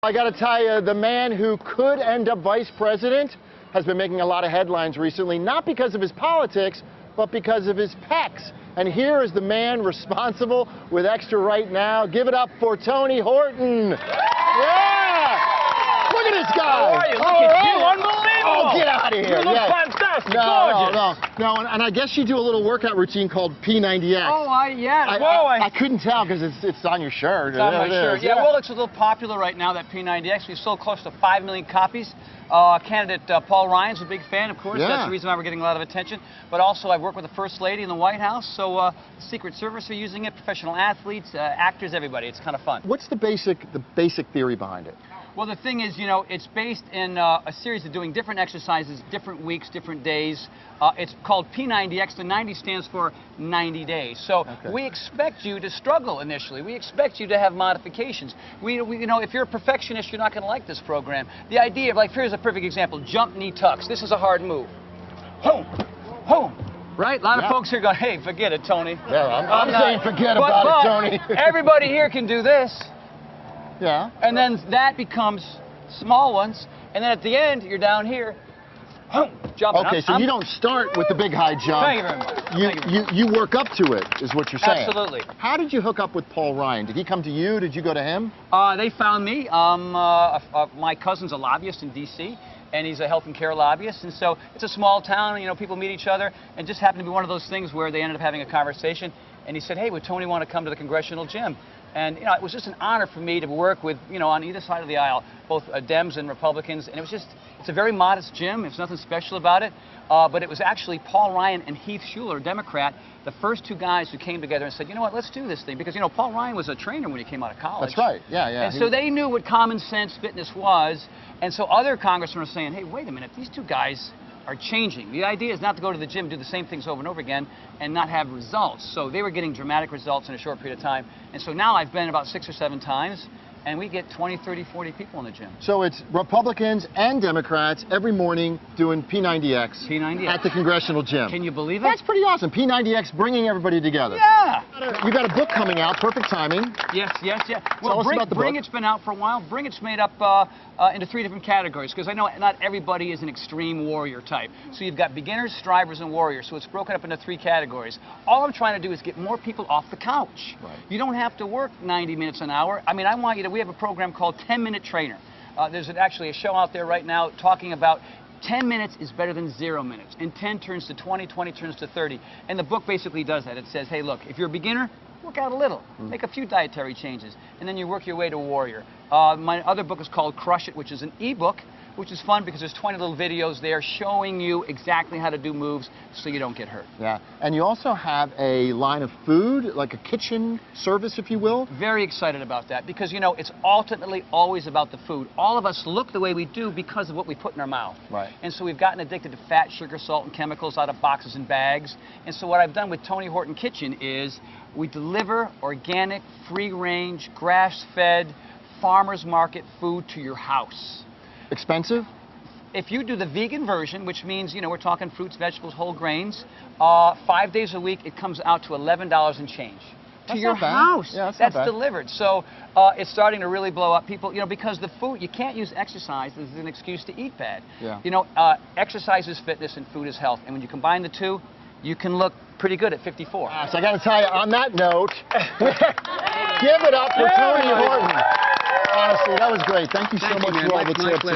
I got to tell you, the man who could end up vice president has been making a lot of headlines recently, not because of his politics, but because of his pecs. And here is the man responsible with Extra right now. Give it up for Tony Horton. Yeah! Look at this guy. How are you? Look at you. Unbelievable. Oh, get out of here. You look fantastic. No, and I guess you do a little workout routine called P90X. Oh, yeah. I couldn't tell because it's on your shirt. It's on my shirt. Yeah, well, it's a little popular right now, that P90X. We've sold close to 5 million copies. Candidate Paul Ryan's a big fan, of course. Yeah. That's the reason why we're getting a lot of attention. But also, I've worked with the First Lady in the White House, so the Secret Service are using it, professional athletes, actors, everybody. It's kind of fun. What's the basic theory behind it? Well, the thing is, you know, it's based in a series of doing different exercises, different weeks, different days. It's called P90X. The 90 stands for 90 days. So we expect you to struggle initially. We expect you to have modifications. You know, if you're a perfectionist, you're not going to like this program. The idea of, like, here's a perfect example: jump, knee tucks. This is a hard move. Home, home. Right? A lot of folks here going, hey, forget it, Tony. Yeah, I'm saying forget about it, Tony. Everybody here can do this. Yeah. And then that becomes small ones, and then at the end, you're down here, jumping. Okay, so you don't start with the big high jump. Thank you very much. You work up to it, is what you're saying. Absolutely. How did you hook up with Paul Ryan? Did he come to you? Did you go to him? They found me. My cousin's a lobbyist in D.C., and he's a health and care lobbyist, and so it's a small town, you know, people meet each other, and it just happened to be one of those things where they ended up having a conversation, and he said, hey, would Tony want to come to the congressional gym? And, you know, it was just an honor for me to work with, you know, on either side of the aisle, both Dems and Republicans. And it was just, it's a very modest gym. There's nothing special about it. But it was actually Paul Ryan and Heath Shuler, a Democrat, the first two guys who came together and said, you know what, let's do this thing. Because, you know, Paul Ryan was a trainer when he came out of college. That's right. Yeah, yeah. And so they knew what common sense fitness was. And so other congressmen were saying, hey, wait a minute, these two guys are changing. The idea is not to go to the gym, do the same things over and over again, and not have results. So they were getting dramatic results in a short period of time. And so now I've been about 6 or 7 times, and we get 20, 30, 40 people in the gym. So it's Republicans and Democrats every morning doing P90X, at the congressional gym. Can you believe it? That's pretty awesome. P90X bringing everybody together. Yeah. You got a book coming out, perfect timing. Yes. Well, tell us about the Bring book. It's been out for a while. Bring It's made up into 3 different categories, because I know not everybody is an extreme warrior type. So you've got beginners, strivers, and warriors. So it's broken up into 3 categories. All I'm trying to do is get more people off the couch. Right. You don't have to work 90 minutes an hour. I mean, I want you to, we have a program called 10-Minute Trainer. There's actually a show out there right now talking about 10 minutes is better than 0 minutes. And 10 turns to 20, 20 turns to 30. And the book basically does that. It says, hey, look, if you're a beginner, work out a little. Make a few dietary changes. And then you work your way to warrior. My other book is called Crush It, which is an e-book, which is fun because there's 20 little videos there showing you exactly how to do moves so you don't get hurt. Yeah, and you also have a line of food, like a kitchen service, if you will. Very excited about that because, you know, it's ultimately always about the food. All of us look the way we do because of what we put in our mouth. Right. And so we've gotten addicted to fat, sugar, salt, and chemicals out of boxes and bags. And so what I've done with Tony Horton Kitchen is we deliver organic, free-range, grass-fed, farmers market food to your house. Expensive? If you do the vegan version, which means, you know, we're talking fruits, vegetables, whole grains, 5 days a week, it comes out to $11 and change. To your house. Yeah, that's delivered. So it's starting to really blow up. People, you know, because the food, you can't use exercise as an excuse to eat bad. Yeah. You know, exercise is fitness and food is health. And when you combine the two, you can look pretty good at 54. So I got to tell you, on that note, give it up for Tony Horton. Honestly, that was great. Thank you so much for all the tips.